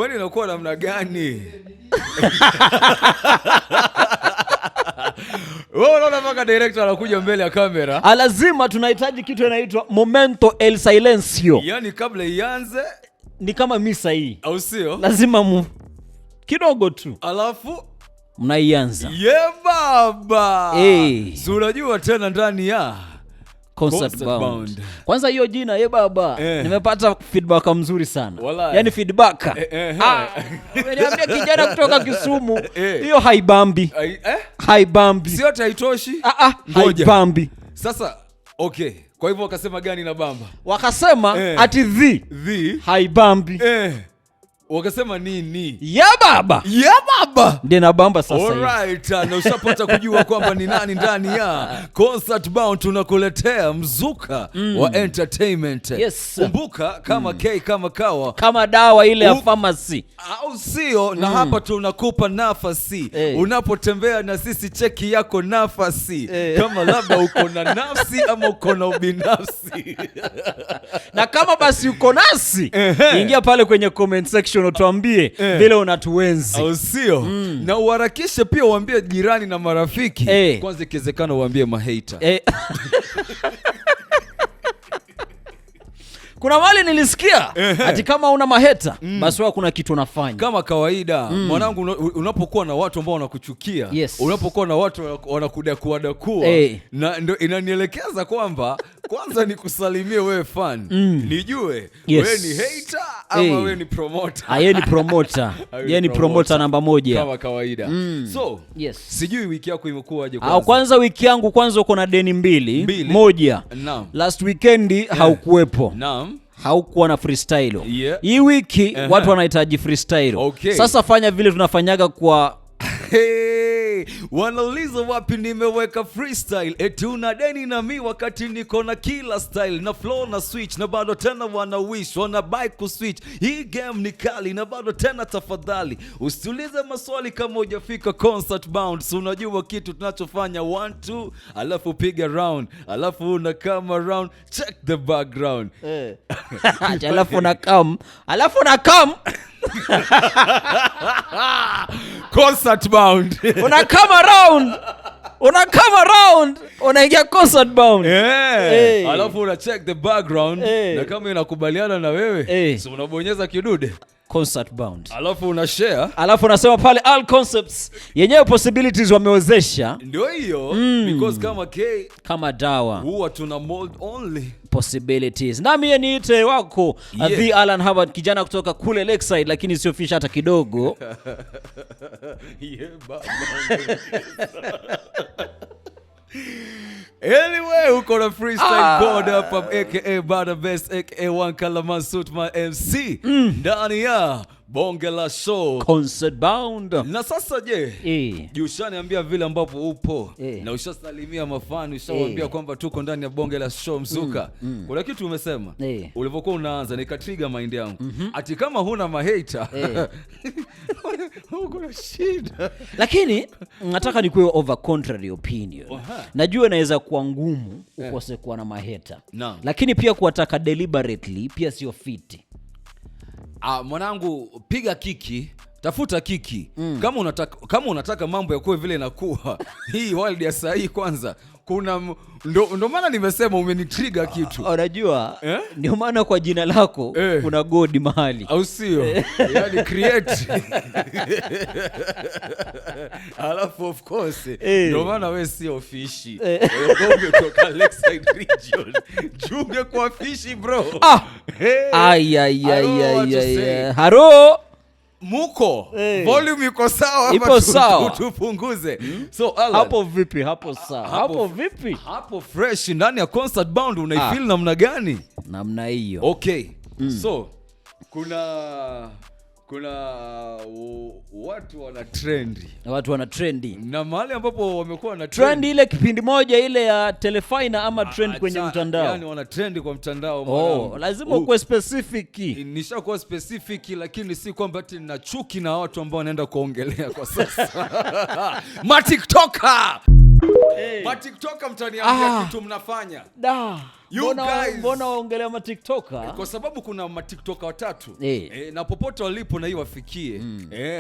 Kwani inakuwa namna gani? Wewe unaona mpaka director anakuja mbele ya kamera. Lazima tunahitaji kitu inaitwa momento el silencio. Yaani kabla ianze ni kama misa hii. Au sio? Lazima kidogo tu. Alafu mnaianza. Baba. Si unajua tena ndani ya Concert Bound. Kwanza hiyo jina baba. Nimepata feedback mzuri sana. Yaani feedback. Umeniambia kijana kutoka Kisumu. Hiyo haibambi. Haibambi. Sio haitoshi? Haibambi. Sasa okay. Kwa hivyo wakasema gani na bamba? Wakasema ati the haibambi. Wakasema nini? Ya baba. Ndiye na bamba sasa hivi. Alright, na ushapata kujua kwamba ni nani ndani ya Concert Bound. Tunakuletea mzuka wa entertainment. Kumbuka kama K kama kawa, kama dawa ile ya pharmacy. Au sio? Na hapa tunakupa nafasi. Unapotembea na sisi cheki yako nafasi. Kama labda uko na nafsi ama uko na ubinafsi. Na kama basi uko nasi, ingia pale kwenye comment section utuambie vile unatuenzi. Au sio? Na uharakishe pia uambie jirani na marafiki. Kwanza ikiwezekana uambie mahater. Kuna wale nilisikia ati kama una maheta basi wewe kuna kitu unafanya. Kama kawaida mwanangu, unapokuwa na watu ambao wanakuchukia, unapokuwa na watu wanakudakua na ndio inanielekeza kwamba kwanza nikusalimie wewe fan. Nijue wewe ni hater ama wewe ni promoter. Yeye ni promoter. Yeye ni promoter namba 1 kama kawaida. So sijui wiki yako imekuwaje kwanza? Kwanza wiki yangu kwanza uko na deni 2. Moja. Last weekend haukuwepo. Haukuwa na freestyle. Hii wiki watu wanahitaji freestyle. Sasa fanya vile tunafanyaga kwa wanauliza wapi nimeweka freestyle. Eti una deni na mi wakati niko na kila style na flow na switch, na bado tena wana wish wana buy ku switch. Hii game ni kali na bado tena tafadhali usiulize maswali kama hujafika Concert Bound. So unajua kitu tunachofanya 1 2 alafu piga round, alafu una come around, check the background. alafu na come Concert Bound. Una come around, unaingia Concert Bound. Alafu una check the background. Na kama inakubaliana na wewe, so unabonyeza kidude Concert Bound. Alafu una share. Alafu unasema pale all concepts yenyewe possibilities wamewezesha. Ndio hiyo. Because kama K kama dawa huwa tuna mold only possibilities. Na mimi niite wako The Alan Howard, kijana kutoka kule Lakeside lakini sio fish hata kidogo. Anyway, uko na freestyle god hapa aka Bada Best aka One Kalaman Sutman MC ndani ya bonge la show Concert Bound. Na sasa je, ushaniambia vile ambapo upo na ushasalimia mafani, ushawaambia kwamba tuko ndani ya bonge la show mzuka. Kuna kitu umesema ulivyokuwa unaanza nikatrigger mind yangu. Ati kama huna mahater uko na shida. Lakini nataka nikuwe over contrary opinion. Najua inaweza kuwa ngumu ukose kuwa na mahater. Lakini pia kuwataka deliberately pia sio fiti. Mwanangu, piga kiki, tafuta kiki. Kama unataka mambo ya kuwe vile inakuwa hii world ya saa hii kwanza kuna ndo maana nimesema umenitrigger kitu. Unajua ndio maana kwa jina lako kuna god mahali. Au sio? Yaani create. Alafu of course ndio maana wewe sio fishi. Wewe kutoka Lakeside region. Junge kwa fishi bro. Haro muko volume iko sawa, ipo sawa, tupunguze. So Alan, hapo vipi? Hapo sawa, hapo vipi? Hapo fresh ndani ya Concert Bound unaifeel namna gani? Namna hiyo. Okay. So kuna watu wana trendi. Na mahali ambapo wamekuwa na trend ile kipindi moja ile ya Telefina ama trend kwenye mtandao. Yani wana trendi kwa mtandao. Lazima uwe specific. Nishakuwa specific, lakini si kwamba ati nina chuki na watu ambao wanaenda kuongelea kwa sasa. Ma TikToker mtaniambia kitu mnafanya. Mbona waongelea ma TikToker? Kwa sababu kuna ma TikToker watatu. Na popote walipo na hii wafikie.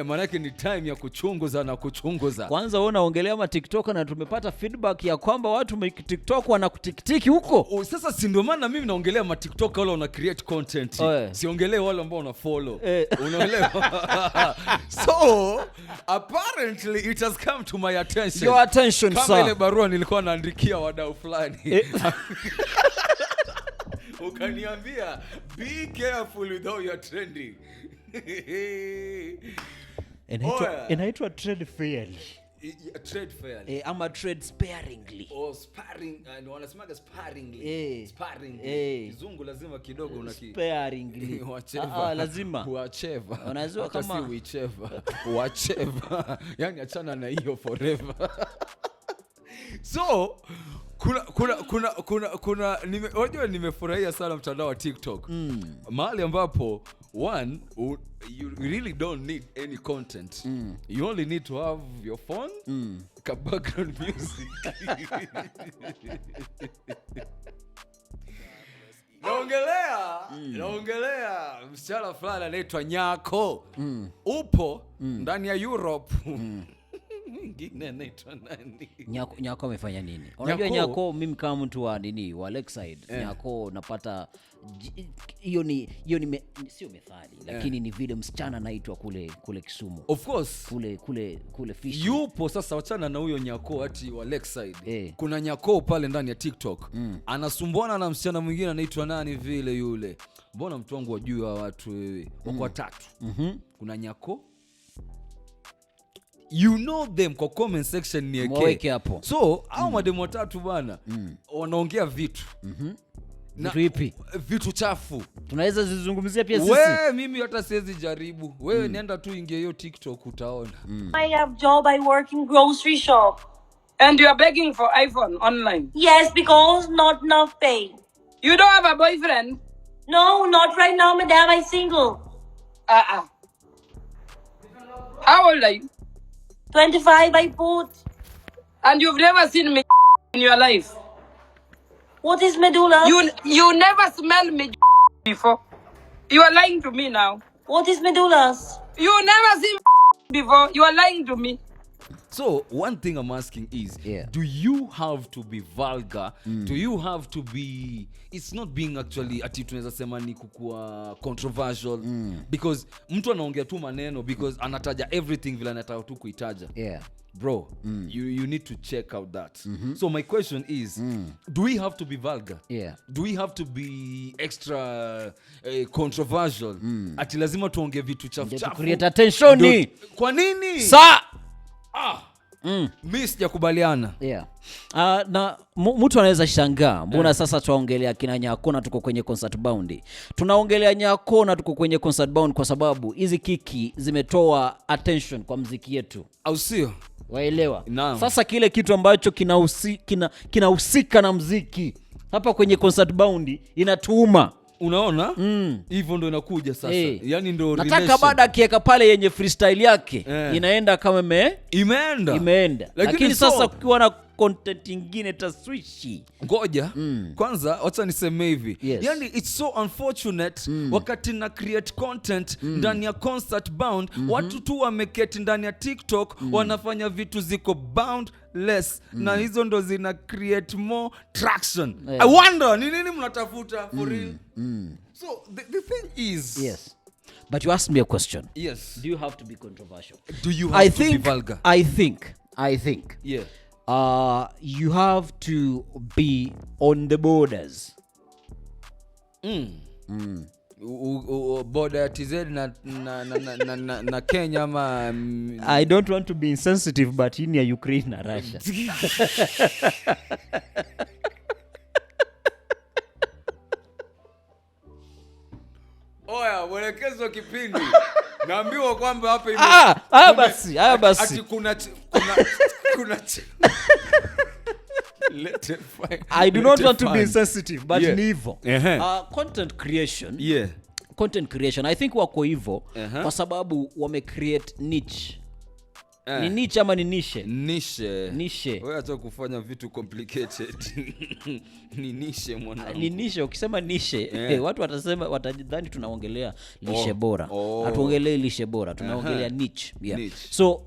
Maana yake ni time ya kuchunguza. Kwanza unaongelea ma TikToker na tumepata feedback ya kwamba watu ma TikTok wanakutikitiki huko. Sasa si ndio maana mimi naongelea ma TikToker wale wana create content. Siongelee wale ambao wana follow. Unaelewa? So, apparently it has come to my attention. Your attention, kama sir. Ile barua nilikuwa naandikia wadau fulani. Ukaniambia be careful with how you're trending. Inaitwa trade fairly. Trade fairly. Ama trade sparingly. Sparring, wanasemaga sparingly. Sparingly. Kizungu lazima kidogo sparingly. Lazima. Wacheva. Unajua kama si wicheva. Wacheva. Yani achana na hiyo forever. So kuna nimefurahia sana mtandao wa TikTok. Mahali ambapo you really don't need any content. You only need to have your phone, background music. Naongelea msichana fulani anaitwa Nyako. Upo ndani ya Europe. Mwingine anaitwa nani? Nyako amefanya nini? Unajua Nyako mimi kama mtu wa wa Lakeside, Nyako napata hiyo ni sio methali, lakini ni vile msichana anaitwa kule Kisumu. Of course. Kule fish. Yupo sasa, wachana na huyo Nyako ati wa Lakeside. Kuna Nyako pale ndani ya TikTok. Anasumbuana na msichana mwingine anaitwa nani vile yule. Mbona mtu wangu wajua watu wewe? Wako watatu. Kuna Nyako. You know them kwa comment section nieke. Mweke hapo. So, hao mademo watatu bwana wanaongea vitu. Vitu ipi? Vitu chafu. Tunaweza zizungumzia pia sisi. Wewe mimi hata siwezi jaribu. Wewe nenda tu ingia hiyo TikTok utaona. I have job, I work in grocery shop. And you are begging for iPhone online? Yes, because not enough pay. You don't have a boyfriend? No, not right now, madam. I'm single. How old are you? 25, I put. And you've never seen me in your life? What is medulla? You never smelled me before. You are lying to me now. What is medullas? You never seen before. You are lying to me. So, one thing I'm asking is, do you have to be vulgar? Do you have to be... It's not being actually, ati tunaweza sema ni kukua controversial. Because mtu anaongea tu maneno because anataja everything vile anataka tu kuitaja. Bro, you need to check out that. So my question is, do we have to be vulgar? Do we have to be extra controversial? Ati lazima tuongee vitu chafu chafu. Create attention. Kwa nini? Mimi sijakubaliana. Na mtu anaweza shangaa mbona sasa tuongelea kina Nyako na tuko kwenye concert bound. Tunaongelea Nyako na tuko kwenye concert bound kwa sababu hizi kiki zimetoa attention kwa muziki yetu. Au sio? Waelewa? Sasa kile kitu ambacho kinahusika na muziki hapa kwenye concert bound inatuuma. Unaona? Hivyo ndo inakuja sasa. Yani ndo nataka baada akiweka pale yenye freestyle yake inaenda kama imeenda. Lakini sasa ukiwa na content nyingine taswishi. Ngoja. Kwanza wacha niseme hivi. Yani it's so unfortunate wakati na create content ndani ya concert bound, watu tu wameketi ndani ya TikTok wanafanya vitu ziko boundless na hizo ndo zina create more traction. I wonder ni nini mnatafuta for real? So the thing is, but you asked me a question. Do you have to be controversial? Do you have to be vulgar? I think you have to be on the borders. Border TZ na Kenya ama I don't want to be insensitive but in Ukraine na Russia. Oya, mwelekezo kipindi. Naambiwa kwamba hapa basi. Ati kuna I do not want to be insensitive but ni hivyo. Content creation I think wako hivyo kwa sababu wame create niche. Ni niche ama ni niche? Niche. Wewe acha kufanya vitu complicated. Ni niche mwanangu. Ni niche, ukisema niche, watu watadhani tunaongelea lishe bora. Hatuongelei lishe bora, tunaongelea niche. Yeah. Niche. So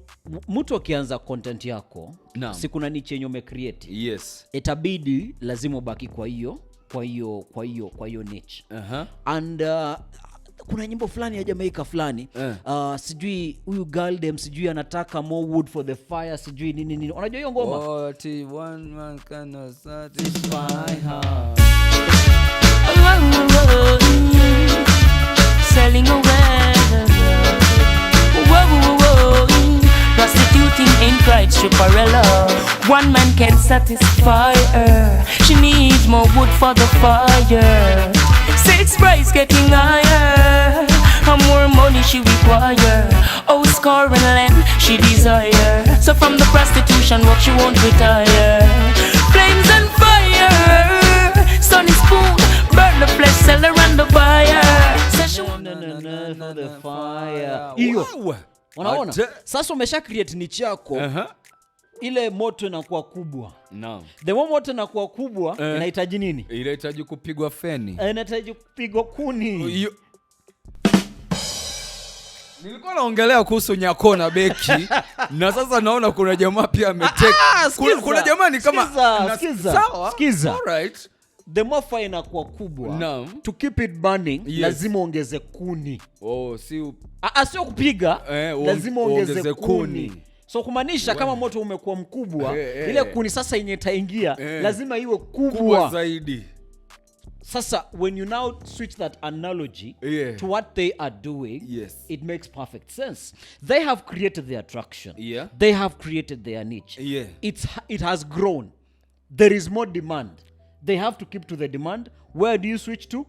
mtu akianza content yako, si kuna niche yenye umecreate. Yes. Itabidi lazima ubaki kwa hiyo niche. And kuna nyimbo fulani ya Jamaica fulani, sijui huyu girl dem sijui anataka more wood for the fire, sijui nini. Unajua hiyo ngoma? What one man cannot satisfy her. Selling away. Prostituting ain't right, Stripperella. One man can satisfy her. She needs more wood for the fire. Sex price getting higher. And more money she require. Oh, score and land she desire. So from the prostitution work she won't retire. Flames and fire. Sunny spoon, burn the flesh seller and the buyer. Say she want for the fire. Iyo. Unaona? Sasa umesha create niche yako. Ile moto inakuwa kubwa. Naam. The more moto inakuwa kubwa, inahitaji nini? Inahitaji kupigwa feni. Inahitaji kupigwa kuni. Nilikuwa naongelea kuhusu Nyako na Beki na sasa naona kuna jamaa pia ameteka. Kuna jamaa ni kama Skiza. Alright. The more fire inakuwa kubwa, to keep it burning, lazima ongeze kuni. Sio kupiga, lazima ongeze kuni. So kumaanisha kama moto umekuwa mkubwa, ile kuni sasa yenye itaingia lazima iwe kubwa zaidi. Sasa when you now switch that analogy to what they are doing, it makes perfect sense. They have created their attraction. They have created their niche. It has grown. There is more demand. They have to keep to the demand. Where do you switch to?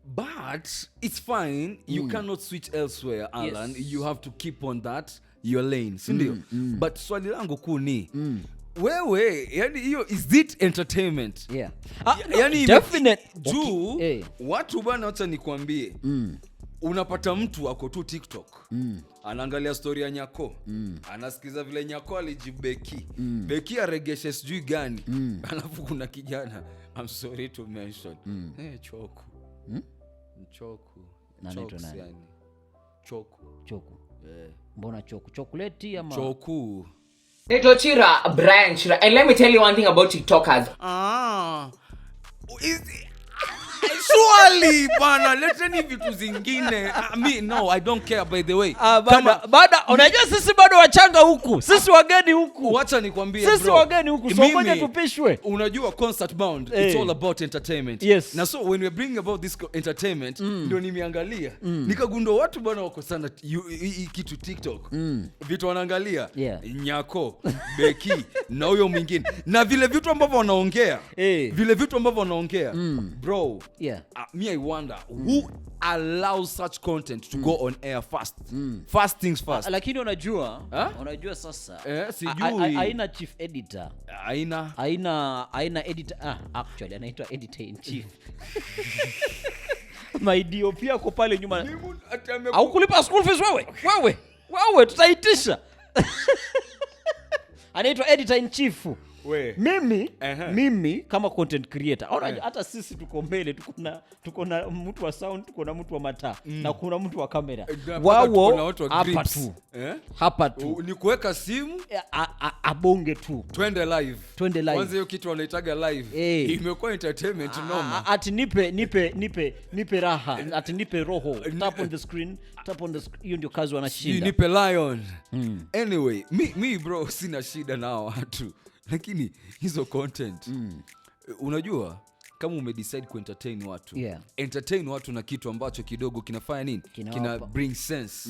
But it's fine. You cannot switch elsewhere, Alan. You have to keep on that your lane. But swali langu kuu ni wewe, yani hiyo is it entertainment? Yani definite. Watu bana, acha nikwambie. Unapata mtu ako tu TikTok. Anaangalia story ya Nyako. Anasikiza vile Nyako alijibeki. Beki aregeshe sijui gani. Alafu kuna kijana, I'm sorry to mention. Choku. Choku. Choku yani. Choku. Mbona choku? Chocolate ama Choku. Naitwa Chira, Brian Chira. And let me tell you one thing about TikTokers. Surely, bana, leteni vitu zingine. No, I don't care, by the way. Bada, unajua sisi bado wachanga huku. Sisi wageni huku. Wacha nikwambie bro. Sisi wageni huku. So ngoja tupishwe. Unajua concert bound, it's all about entertainment. Yes. Na so when we're bringing about this entertainment, ndio nimeangalia. Nikagundua watu bana wako sana kitu TikTok. Vitu wanaangalia. Nyako, Beki, na huyo mwingine. Na vile vitu ambavyo wanaongea. Vile vitu ambavyo wanaongea. Bro. Me, I wonder who allows such content to go on air fast. First things first. Lakini unajua sasa sijui haina chief editor. Haina editor. Actually anaitwa editor in chief. My DOP yako pale nyuma. Au kulipa school fees wewe tutaitisha. Anaitwa editor in chief. Mimi kama content creator, hata sisi tuko mbele, tuko na mtu wa sound, tuko na mtu wa mataa, na kuna mtu wa kamera. Wao hapa tu ni kuweka simu abonge tu, twende live. Kwanza hiyo kitu wanaitaga live imekuwa entertainment noma. Ati nipe raha, ati nipe roho, tap on the screen. Hiyo ndio kazi wanashinda. Nipe lion. Anyway, me bro, sina shida nao watu. Lakini hizo content unajua kama umedecide kuentertain watu, entertain watu na kitu ambacho kidogo kinafanya nini, kina bring sense.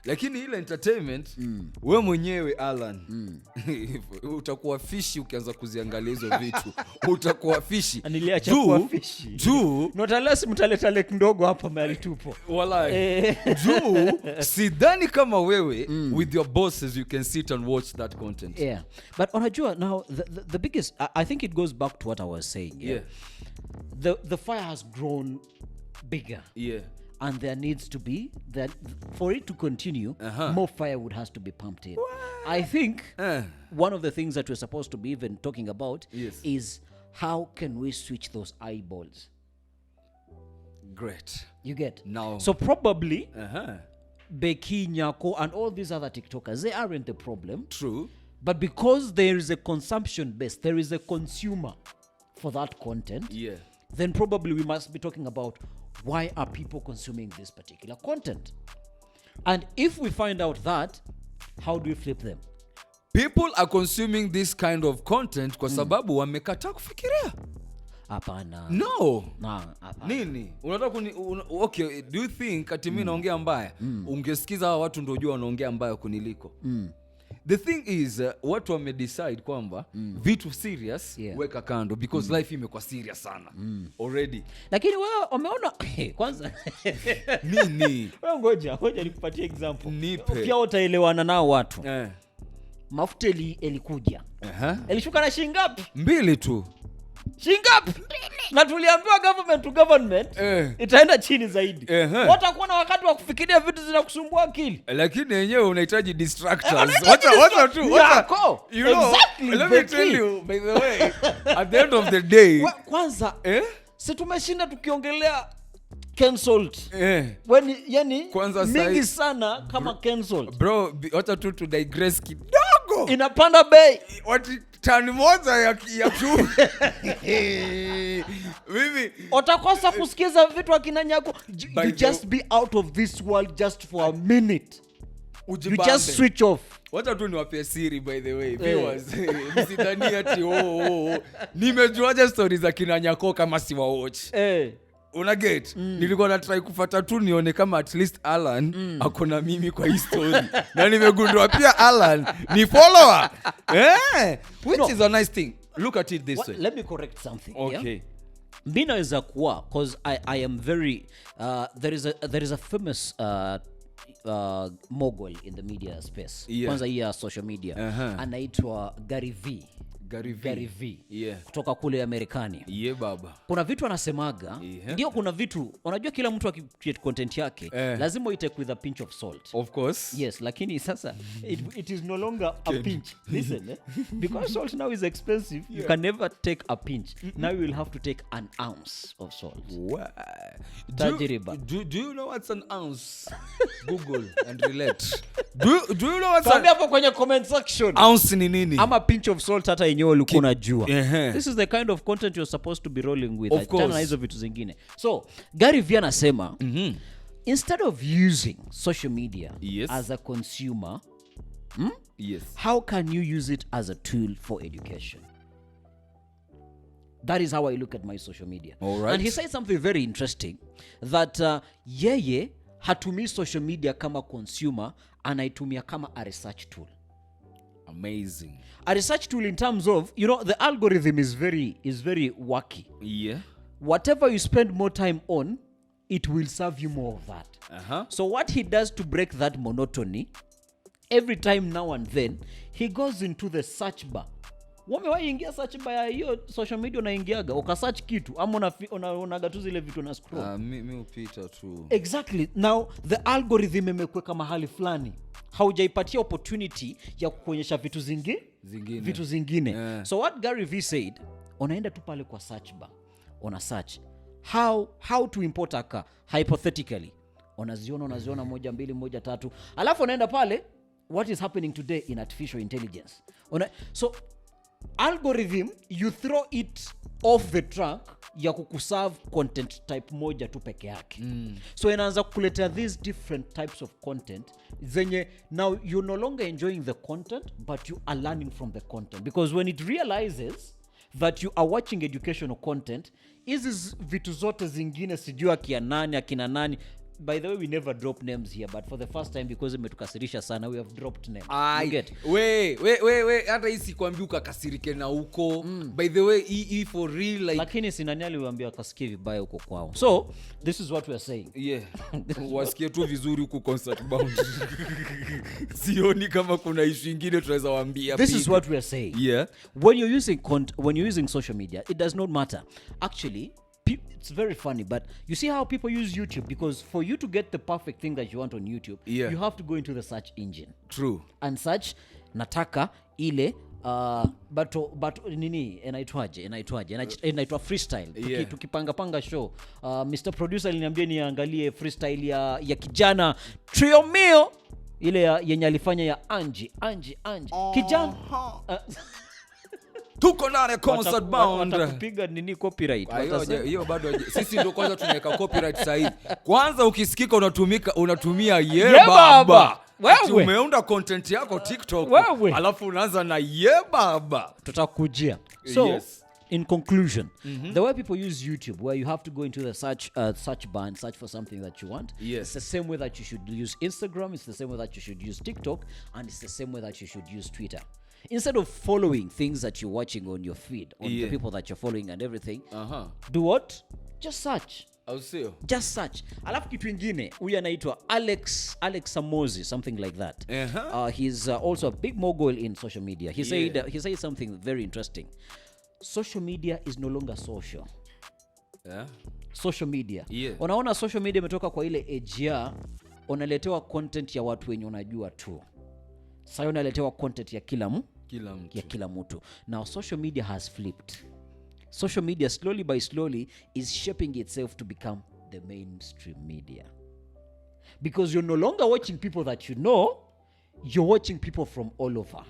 Lakini ile entertainment wewe mwenyewe Alan utakuwa fishi ukianza kuziangalia hizo vitu. Utakuwa fishi. Niliacha kuwa fishi. Not unless mtaleta lek ndogo hapa mahali tupo. Wallahi. Sidhani kama wewe with your bosses you can sit and watch that content. But unajua now the biggest, I think it goes back to what I was saying. The fire has grown bigger. and there needs to be that for it to continue, more firewood has to be pumped in. I think one of the things that we're supposed to be even talking about is how can we switch those eyeballs? Great. You get? Now. So probably Becky, Nyako, and all these other TikTokers, they aren't the problem. True. But because there is a consumption base, there is a consumer for that content, then probably we must be talking about why are people consuming this particular content? And if we find out that, how do we flip them? People are consuming this kind of content kwa sababu wamekataa kufikiria. Hapana. No. Hapana. Nini? Unataka okay, do you think ati mimi naongea mbaya? Ungesikiza hawa watu ndio jua wanaongea mbaya kuniliko. The thing is watu wame decide kwamba vitu serious weka kando because life imekuwa serious sana already. Lakini wewe umeona kwanza nini? Wewe ngoja nikupatie example. Nipe. Pia utaelewana nao watu. Mafuta ilikuja. Ilishuka na shilingi ngapi? 2 tu. Shilingi ngapi? Na tuliambiwa government to government itaenda chini zaidi. Watakuwa na wakati wa kufikiria vitu zinakusumbua akili. Lakini wenyewe unahitaji distractors. Wacha tu. You know, exactly, let me tell you by the way, at the end of the day, kwanza si tumeshinda tukiongelea cancelled. When yani mingi sana kama cancelled. Bro, wacha tu to digress kidogo. Inapanda bei. Wati tani moja ya tu. Mimi utakosa kusikiza vitu akina Nyako. You just be out of this world just for a minute. You just switch off. Wacha tu niwape siri by the way. Viewers, msidhani ati nimejuaje stories za kina Nyako kama si wa watch. Una get? Nilikuwa na try kufuata tu nione kama at least Alan akona mimi kwa hii story. Na nimegundua pia Alan ni follower. Which is a nice thing. Look at it this way. Let me correct something. Okay. Mbina is a kuwa cause I am very there is a famous mogul in the media space. Kwanza hii social media. Anaitwa Gary V. Kutoka kule Amerikani. Baba. Kuna vitu anasemaga. Ndio kuna vitu unajua kila mtu akicreate content yake lazima uitake with a pinch of salt. Of course. Yes, lakini sasa it is no longer a pinch. Listen, because salt now is expensive, you can never take a pinch. Now you will have to take an ounce of salt. Do you know what's an ounce? Google and relate. Do you know what's an hapo kwenye comment section? Ounce ni nini? Ama pinch of salt hata yenyewe ulikuwa unajua. This is the kind of content you're supposed to be rolling with. Achana hizo vitu zingine. So, Gary V anasema, instead of using social media as a consumer, how can you use it as a tool for education? That is how I look at my social media. And he said something very interesting, that yeye hatumii social media kama consumer, anaitumia kama a research tool. Amazing. A research tool in terms of, you know, the algorithm is very wacky. Whatever you spend more time on, it will serve you more of that. So what he does to break that monotony, every time now and then, he goes into the search bar. Wamewahi ingia search bar ya hiyo social media unaingiaga, ukasearch kitu, ama unaonaga tu zile vitu na scroll. Mimi upita tu. Exactly. Now, the algorithm imekweka mahali fulani. Haujaipatia opportunity ya kuonyesha vitu zingine. So what Gary V said, unaenda tu pale kwa search bar. Una search how to import a car hypothetically. Unaziona 1 2 1 3. Alafu unaenda pale what is happening today in artificial intelligence. So algorithm, you throw it off the track ya kukuserve content type moja tu peke yake. So inaanza kukuletea these different types of content zenye now you're no longer enjoying the content but you are learning from the content, because when it realizes that you are watching educational content, hizi vitu zote zingine sijua akina nani. By the way, we never drop names here, but for the first time, because imetukasirisha sana, we have dropped names. You get? We, hata hisi kuambia ukakasirike na huko. By the way, hii for real like. Lakini si nani aliwaambia wakasikie vibaya huko kwao. So, this is what we are saying. Wasikie tu vizuri huko concert bound. Sioni kama kuna issue nyingine tunaweza waambia. This is what we are saying. When you're using social media, it does not matter. Actually, it's very funny, but you see how people use YouTube, because for you to get the perfect thing that you want on YouTube, you have to go into the search engine. True. And search nataka ile but nini inaitwa freestyle. Tukipanga show, Mr. Producer aliniambia niangalie freestyle ya kijana Trio Mio ile yenye alifanya ya Angie kijana tuko ndani Concert Bound. Watakupiga nini copyright? Hiyo bado sisi ndio kwanza tunaweka copyright sahihi. Kwanza ukisikika unatumia ye baba. Wewe umeunda content yako TikTok, alafu unaanza na ye baba. Tutakujia. So in conclusion, the way people use YouTube, where you have to go into the search bar and search for something that you want, it's the same way that you should use Instagram, it's the same way that you should use TikTok, and it's the same way that you should use Twitter. Instead of following things that you're watching on your feed, on the people that you're following and everything, do what? Just search. Just search. Alafu kitu ingine, huyu anaitwa Alex Samosi, something like that. He's also a big mogul in social media. He said something very interesting. Social media is no longer social. Social media. Unaona social media imetoka kwa ile age ya unaletewa content ya watu wenye unajua tu. Sasa unaletewa content ya kila mtu. Now social media has flipped. Social media slowly by slowly is shaping itself to become the mainstream media. Because you're no longer watching people that you know, you're watching people from all over.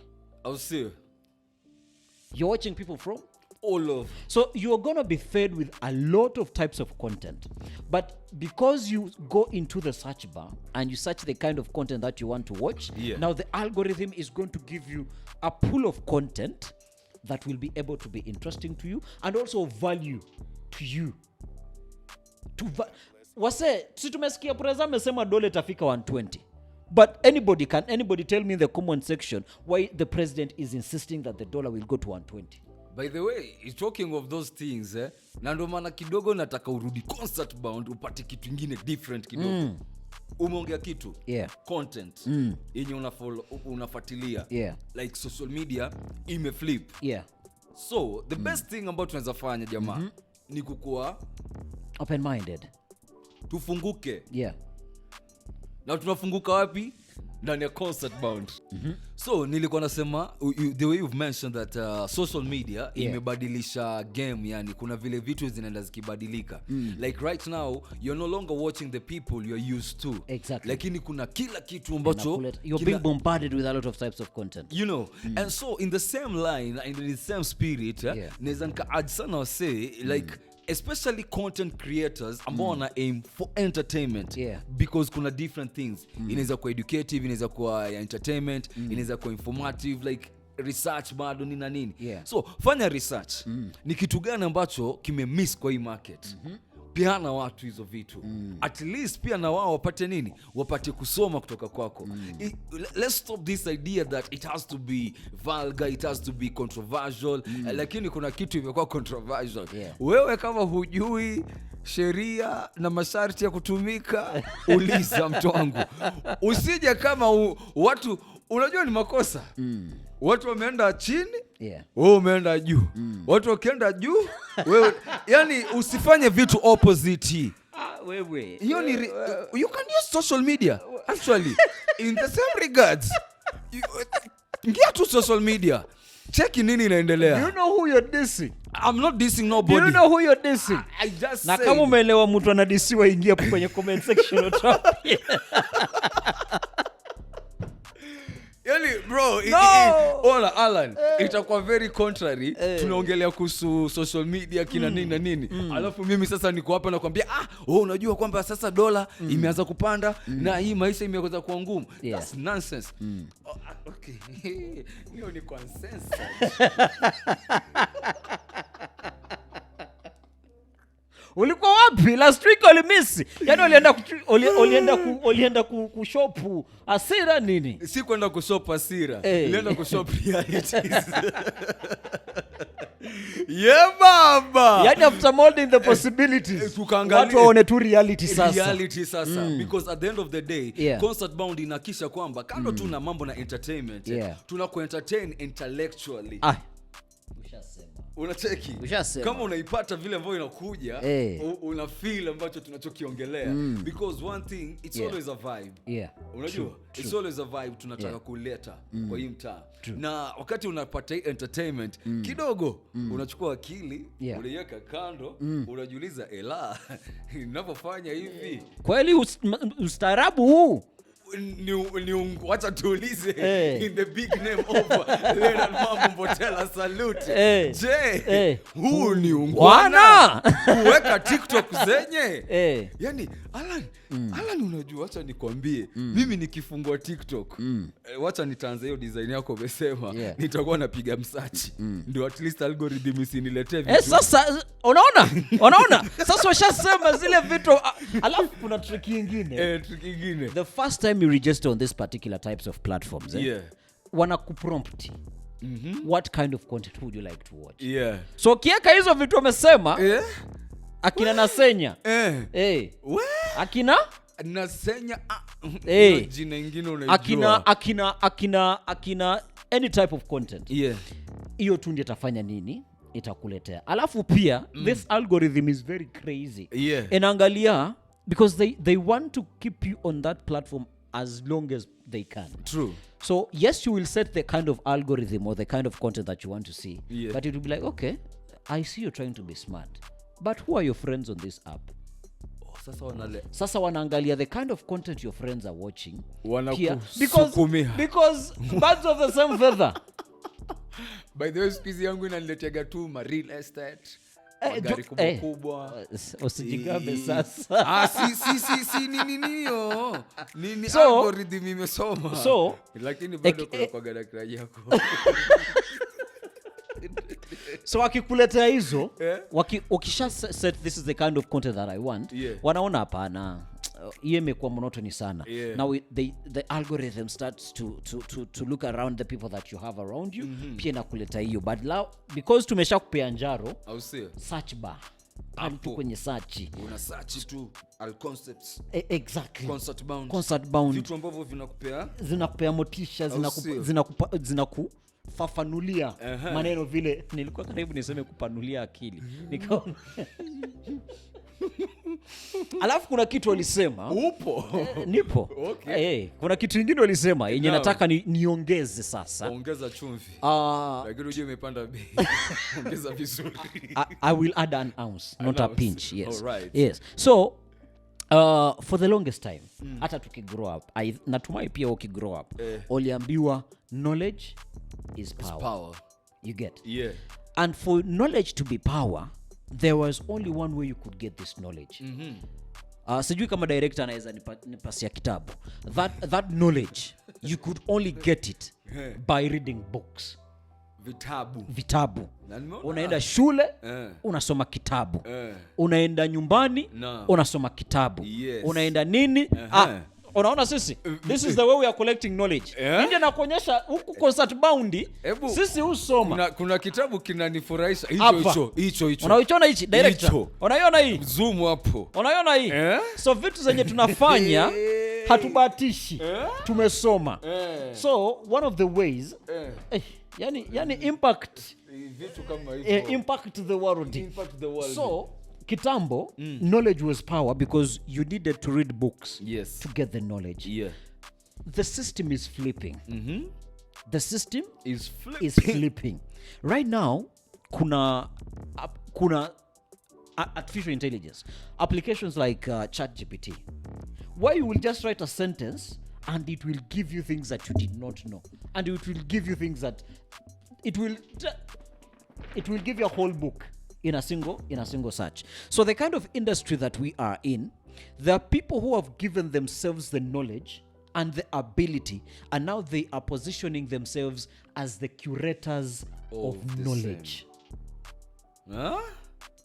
You're watching people from all over. So you're going to be fed with a lot of types of content. But because you go into the search bar and you search the kind of content that you want to watch, now the algorithm is going to give you a pool of content that will be able to be interesting to you and also value to you. Tumesikia Preza amesema dola itafika 120. But anybody tell me in the comment section why the president is insisting that the dollar will go to 120? By the way, talking of those things, na ndo maana kidogo nataka urudi Concert Bound upate kitu kingine different kidogo. Umeongea kitu content yenye unafuatilia like social media imeflip. So the best thing about tunaweza fanya jamaa ni kukua open minded. Tufunguke. Na tunafunguka wapi? Ndani ya Concert Bound. So nilikuwa nasema the way you've mentioned that social media imebadilisha game, yani kuna vile vitu zinaenda zikibadilika. Like right now you're no longer watching the people you're used to. Exactly. Lakini kuna kila kitu ambacho you're being bombarded with a lot of types of content. You know. And so in the same line and in the same spirit, naweza nika sana say like especially content creators ambao wana aim for entertainment, because kuna different things. Inaweza kuwa educative, inaweza kuwa entertainment, inaweza kuwa informative, like research bado nini na nini. So fanya research. Ni kitu gani ambacho kimemiss kwa hii market? Piana watu hizo vitu. At least pia na wao wapate nini? Wapate kusoma kutoka kwako. Let's stop this idea that it has to be vulgar, it has to be controversial. Lakini kuna kitu imekuwa controversial. Wewe kama hujui sheria na masharti ya kutumika, uliza mtu wangu. Usije kama watu unajua ni makosa. Watu wameenda chini, wewe umeenda juu. Watu wakienda juu, wewe yani usifanye vitu opposite. Wewe. You can use social media actually in the same regards. Ingia to social media. Check nini inaendelea. Do you know who you're dissing? I'm not dissing nobody. Do you know who you're dissing? I just na kama umeelewa mtu anadisiwa, ingia kwenye comment section utapia. Yani bro, Ola Alan, itakuwa very contrary. Tunaongelea kuhusu social media kina nini na nini. Alafu mimi sasa niko hapa nakwambia unajua kwamba sasa dola imeanza kupanda na hii maisha imeanza kuwa ngumu. That's nonsense. Okay. Hiyo ni consensus. Ulikuwa wapi last week? Ulimiss. Yaani ulienda kushopu asira nini? Si kwenda kushopu asira. Nilienda kushopu realities. Baba. Yaani after molding the possibilities, watu waone tu reality sasa. Because at the end of the day, Concert Bound inakisha kwamba kando tu na mambo na entertainment, tunako entertain intellectually. Ushasema. unacheki kama unaipata vile ambavyo inakuja una feel ambacho tunachokiongelea because one thing it's always a vibe. Unajua it's always a vibe tunataka kuleta kwa hii mtaa. Na wakati unapata entertainment kidogo unachukua akili unaiweka kando unajiuliza ninapofanya hivi kweli ustaarabu huu ni wacha tuulize in the big name of Leonard Mambo Mbotela salute. Je, huu ni ungwana kuweka TikTok zenye? Yani Alan unajua wacha nikwambie mimi nikifungua TikTok wacha nitaanza hiyo design yako umesema nitakuwa napiga msachi ndio at least algorithm isiniletee vitu. Sasa unaona sasa washasema zile vitu alafu kuna trick nyingine. The first time you register on this particular types of platforms wana kuprompt what kind of content would you like to watch. So kieka hizo vitu wamesema akina Nasenya akina Nasenya jina nyingine unajua akina any type of content hiyo tu ndio itafanya nini itakuletea. Alafu pia this algorithm is very crazy. Inaangalia because they want to keep you on that platform as long as they can. True. So yes, you will set the kind of algorithm or the kind of content that you want to see, but it will be like, okay, I see you're trying to be smart, but who are your friends on this app? Sasa wanaangalia the kind of content your friends are watching because birds of the same feather. By the way, spizi yangu inaniletea tu ma real estate magari kubwa usijigambe sasa. Si nini algorithm imesoma lakini bado kwa gada yako. So wakikuletea hizo wakisha set this is the kind of content that I want wanaona hapana hiyo imekuwa monotony sana. Now the algorithm starts to look around the people that you have around you pia nakuleta hiyo but because tumeshakupea njaro search bar hapo kwenye search una search tu all concepts exactly concert bound vitu ambavyo zinakupea motisha zinakufafanulia maneno vile nilikuwa karibu niseme kupanulia akili nikaona. Alafu kuna kitu walisema nipo kuna kitu kingine walisema yenye nataka niongeze sasa. Ongeza chumvi lakini uje umepanda bei. Ongeza vizuri. I will add an ounce not a pinch. Yes. So for the longest time hata tukigrow up natumai pia ukigrow up uliambiwa knowledge is power. You get? And for knowledge to be power there was only one way you could get this knowledge. Sijui kama director anaweza nipasia kitabu. That knowledge you could only get it by reading books. Vitabu. Unaenda shule unasoma kitabu. Unaenda nyumbani unasoma kitabu. Unaenda nini? Unaona sisi this is the way we are collecting knowledge. Ndio nakuonyesha huku concert bound sisi usoma. Kuna kitabu kinanifurahisha hicho. Unaiona hichi director? Unaiona hii? Zoom hapo. Unaiona hii? So vitu zenye tunafanya hatubatishi. Tumesoma. So one of the ways yani impact vitu kama hivyo. Impact the world. So kitambo knowledge was power because you needed to read books to get the knowledge. The system is flipping. The system is flipping. Right now kuna artificial intelligence applications like ChatGPT where you will just write a sentence and it will give you things that you did not know, and it will give you things that it will give you a whole book in a single search. So the kind of industry that we are in, there are people who have given themselves the knowledge and the ability, and now they are positioning themselves as the curators of knowledge.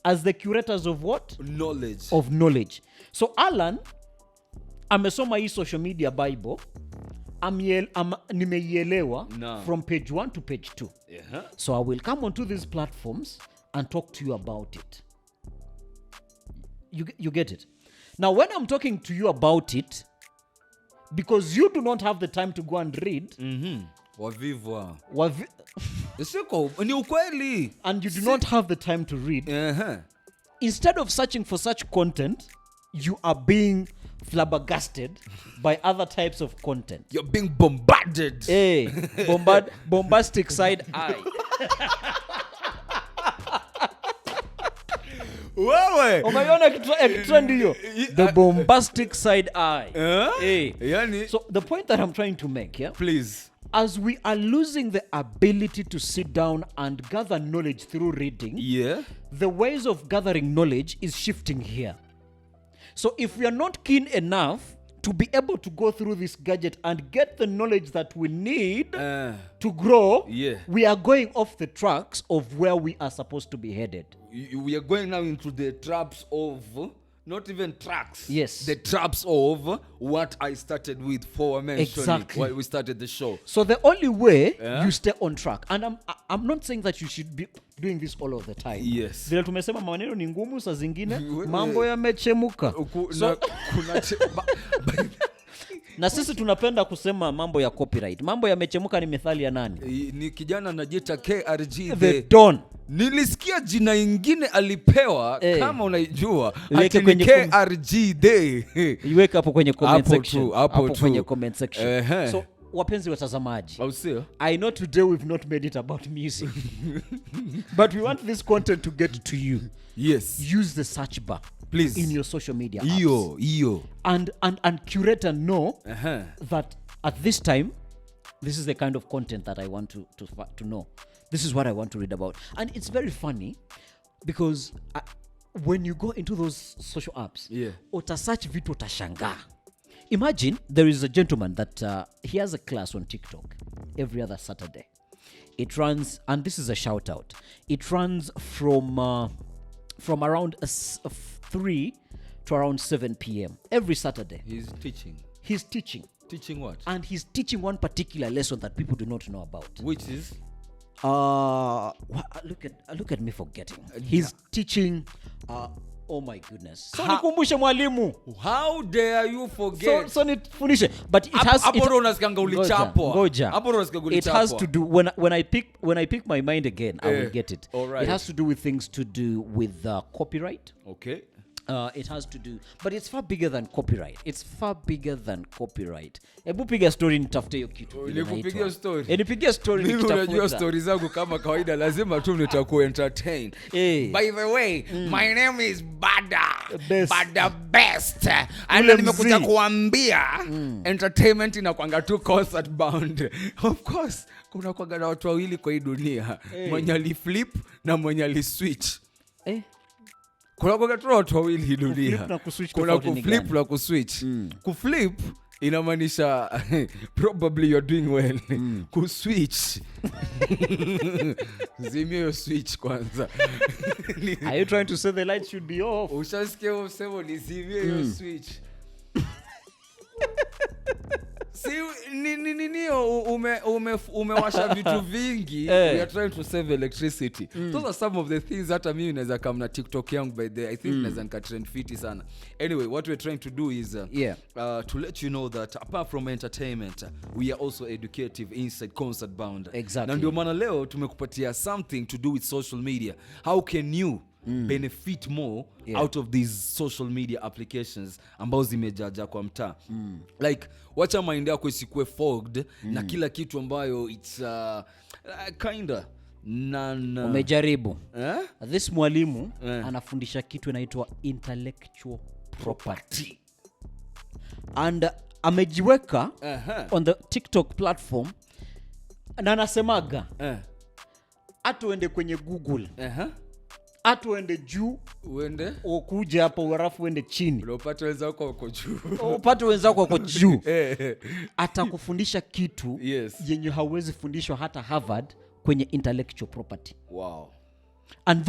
As the curators of what? Knowledge. Of knowledge. So Alan amesoma hii social media Bible, nimeielewa from page 1 to page 2. So I will come onto these platforms and talk to you about it. You get it? Now when I'm talking to you about it, because you do not have the time to go and read, Wavivwa. Siko, ni ukweli. And you do not have the time to read. Instead of searching for such content, you are being flabbergasted by other types of content. You're being bombarded. Hey, bombastic side eye. Wewe. Umeona trend hiyo? The bombastic side eye. Hey. Yani. So the point that I'm trying to make, yeah? Please. As we are losing the ability to sit down and gather knowledge through reading, Yeah. the ways of gathering knowledge is shifting here. So if we are not keen enough to be able to go through this gadget and get the knowledge that we need to grow, yeah, we are going off the tracks of where we are supposed to be headed. We are going now into the traps of, not even tracks. Yes. The traps of what I started with for mentioning Exactly. while we started the show. So the only way you stay on track, and I'm not saying that you should be doing this all of the time. Yes. Vile tumesema maneno ni ngumu saa zingine, mambo yamechemuka. So, na sisi tunapenda kusema mambo ya copyright. Mambo yamechemuka ni methali ya nani? Ni kijana anajiita KRG The Don. Nilisikia jina ingine alipewa kama unaijua ati ni KRG Day. Iweke hapo kwenye comment section. Hapo kwenye comment section. So wapenzi watazamaji, I know today we've not made it about music. But we want this content to get to you. Yes. Use the search bar, please, in your social media apps. Iyo. And curate and know that at this time, this is the kind of content that I want to know. This is what I want to read about. And it's very funny because when you go into those social apps, utasearch vitu utashanga. Imagine there is a gentleman that he has a class on TikTok every other Saturday. It runs, and this is a shout out, it runs from around 3 to around 7 p.m. every Saturday. He's teaching. Teaching what? And he's teaching one particular lesson that people do not know about. Which is? Look at me forgetting. He's teaching oh my goodness. So nikumbushe mwalimu. How dare you forget? So nifundishe. But it has it has to do when I pick my mind again, I will get it. Right. It has to do with things to do with copyright. Okay. It has to do, but it's far bigger than copyright. Ebu piga story nitafute hiyo kitu. Nikupigia story. Nipigia story nitafuta. Mimi unajua stories zangu kama kawaida lazima tu nitaku entertain. By the way, my name is Bada Best. And nimekuja kuambia entertainment inakuanga tu concert bound. Of course, kuna kuanga na watu wawili kwa hii dunia. Mwenye aliflip na mwenye aliswitch. Kuna kwa watu wawili dunia. Kuna kuflip na kuswitch. Kuflip inamaanisha probably you're doing well. Kuswitch. Zimia your switch kwanza. Are you trying to say the light should be off? Ushasikia usemo ni zimia your switch. Si umewasha vitu vingi. We are trying to save electricity. Those are some of the things that mimi naweza kama na TikTok yangu by the I think naweza nika trend fiti sana. Anyway, what we're trying to do is to let you know that apart from entertainment, we are also educative inside concert bound. Exactly. Na ndio maana leo tumekupatia something to do with social media. How can you benefit more out of these social media applications ambazo zimejaja kwa mtaa? Like wacha mind yako isikuwe fogged na kila kitu ambayo it's kinda umejaribu. This mwalimu anafundisha kitu inaitwa intellectual property. And amejiweka on the TikTok platform na anasemaga atuende kwenye Google. Atuende juu, uende ukuje hapa uarafu uende chini. Upate wenzako wako juu. Upate wenzako wako juu. Atakufundisha kitu yenye hauwezi fundishwa hata Harvard kwenye intellectual property. Wow. And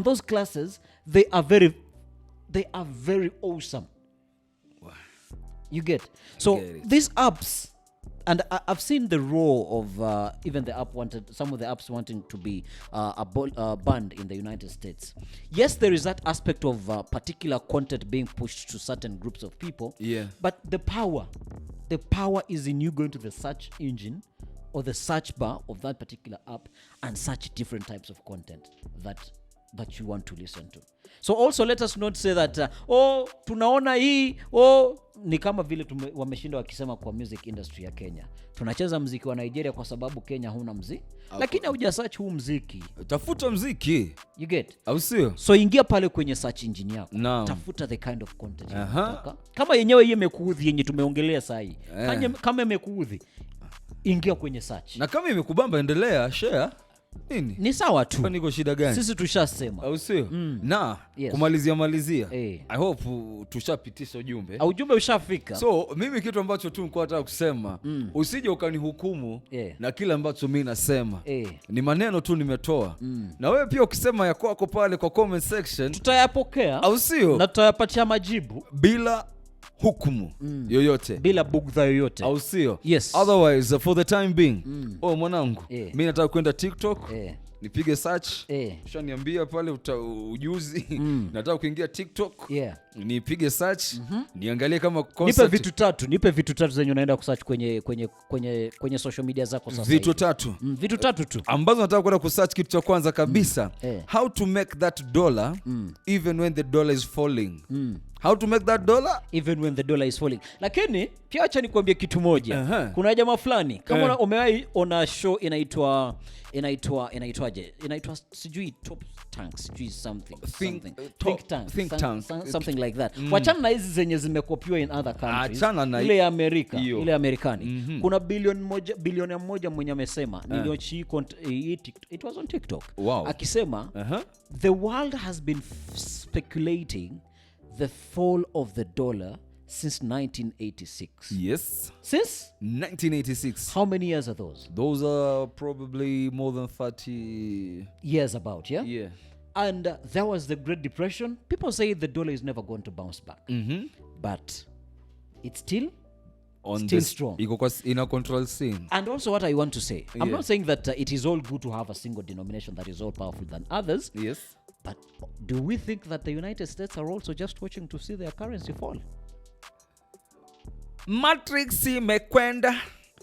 those classes they are very awesome. Wow. You get. So these apps, and I've seen the role of even some of the apps wanting to be banned in the United States. Yes, there is that aspect of particular content being pushed to certain groups of people. Yeah. But the power is in you going to the search engine or the search bar of that particular app and search different types of content that you want to listen to. So also let us not say that tunaona hii ni kama vile wameshinda wakisema kwa music industry ya Kenya. Tunacheza muziki wa Nigeria kwa sababu Kenya huna muziki. Lakini hauja search huu muziki. Tafuta muziki. You get? Au sio? So ingia pale kwenye search engine yako. Tafuta the kind of content unataka. Kama yenyewe hii imekuudhi yenye tumeongelea sasa hii. Kama imekuudhi, ingia kwenye search. Na kama imekubamba endelea share. Nini? Ni sawa tu. Niko shida gani? Sisi tushasema. Au sio? Na kumalizia. I hope tushapitisha ujumbe. Ujumbe ushafika. So mimi kitu ambacho tu nilikuwa nataka kusema, usije ukanihukumu na kile ambacho mimi nasema. Ni maneno tu nimetoa. Na wewe pia ukisema ya kwako pale kwa comment section, tutayapokea. Au sio? Na tutayapatia majibu bila hukumu yoyote, bila bugdha yoyote. Au sio? Yes. Otherwise for the time being, mwanangu, mimi nataka kwenda TikTok. Nipige search. Ushaniambia pale ujuzi. Nataka kuingia TikTok. Nipige search. Niangalie kama concert. Nipe vitu tatu zenye unaenda kusearch kwenye social media zako sasa. Vitu tatu tu. Ambazo nataka kwenda kusearch. Kitu cha kwanza kabisa, how to make that dollar even when the dollar is falling. How to make that dollar even when the dollar is falling. Lakini pia acha nikwambie kitu moja. Kuna jamaa fulani kama umewahi ona show inaitwa sijui Top Tanks, sijui something like that. Wachana na hizi zenye zimekopiwa in other countries. Ile ya Amerika, ile ya Amerikani. Kuna bilioni moja mwenye amesema it was on TikTok. Akisema the world has been speculating the fall of the dollar since 1986. Yes. Since 1986. How many years are those? Those are probably more than 30 years about, yeah? Yeah. And there was the Great Depression. People say the dollar is never going to bounce back. But it's still strong. In a control scene. And also what I want to say, I'm not saying that it is all good to have a single denomination that is all powerful than others. Yes. But do we think that the United States are also just watching to see their currency fall? Matrix imekwenda.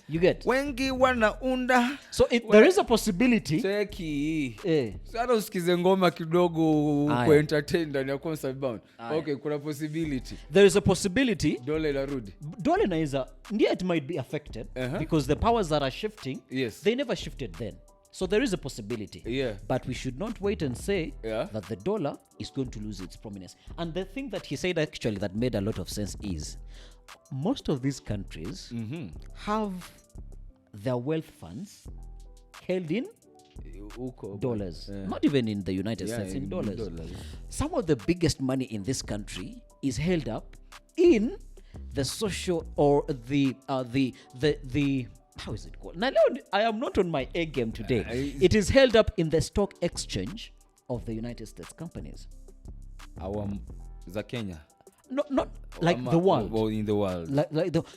You get? Wengi wanaunda. So there is a possibility. Cheki. Sasa usikize ngoma kidogo ku entertain ndani ya Concert Bound. Okay, kuna possibility. There is a possibility. Dollar inarudi. Dollar inaweza, ndio it might be affected because the powers that are shifting, they never shifted then. So there is a possibility. But we should not wait and say that the dollar is going to lose its prominence. And the thing that he said actually that made a lot of sense is most of these countries have their wealth funds held in dollars. Not even in the United States, in dollars. Some of the biggest money in this country is held up in the social or the how is it called? Now, I am not on my A game today. It is held up in the stock exchange of the United States companies. Za Kenya. No, not like the world. Well, in the world.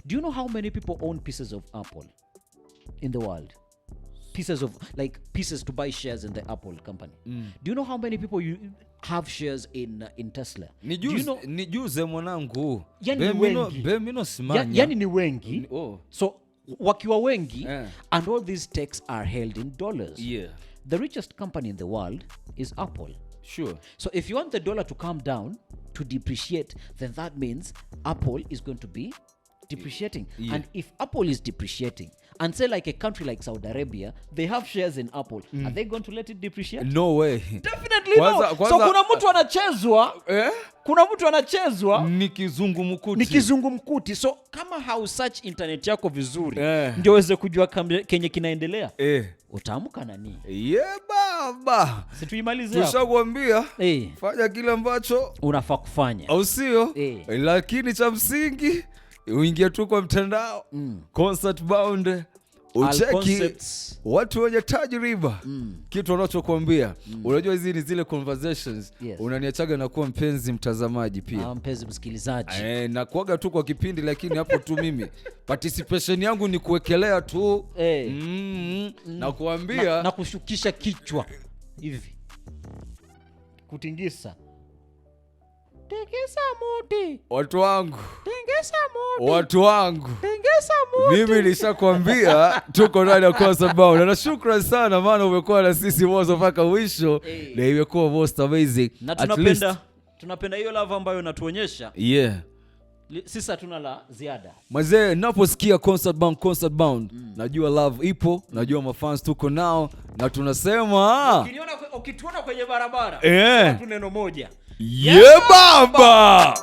Do you know how many people own pieces of Apple in the world? Pieces to buy shares in the Apple company. Do you know how many people you have shares in Tesla? Nijuze mwanangu. Yani ni wengi. So wakiwa wengi and all these techs are held in dollars. The richest company in the world is Apple. Sure. So if you want the dollar to come down, to depreciate, then that means Apple is going to be depreciating. And if Apple is depreciating, and say like a country like Saudi Arabia, they have shares in Apple, are they going to let it depreciate? No way. Definitely no. So kuna mtu anachezwa ni kizungumkuti. So kama hausearch internet yako vizuri ndio uweze kujua kenye kinaendelea, utaamka nani? Baba. Situimalize hapo. Tushakwambia fanya kile ambacho unafaa kufanya. Au sio? Lakini cha msingi uingie tu kwa mtandao Concert Bound, ucheki watu wenye tajriba kitu wanachokuambia. Unajua hizi ni zile conversations unaniachaga na kuwa mpenzi mtazamaji pia. Mpenzi msikilizaji. Na kuaga tu kwa kipindi, lakini hapo tu mimi participation yangu ni kuwekelea tu na kuambia na kushukisha kichwa hivi, kutingisa Tengesa muti. Watu wangu. Tengesa muti. Watu wangu. Tengesa muti. Mimi nishakwambia tuko ndani ya Concert Bound. Na shukrani sana maana umekuwa na sisi mwanzo mpaka mwisho. Na imekuwa most amazing. Na tunapenda hiyo love ambayo unatuonyesha. Yeah. Sisi hatuna la ziada. Mazee, naposikia Concert Bound, najua love ipo, najua mafans tuko nao na tunasema ukituona kwenye barabara, yeah. Tuna neno moja. Yeah, baba.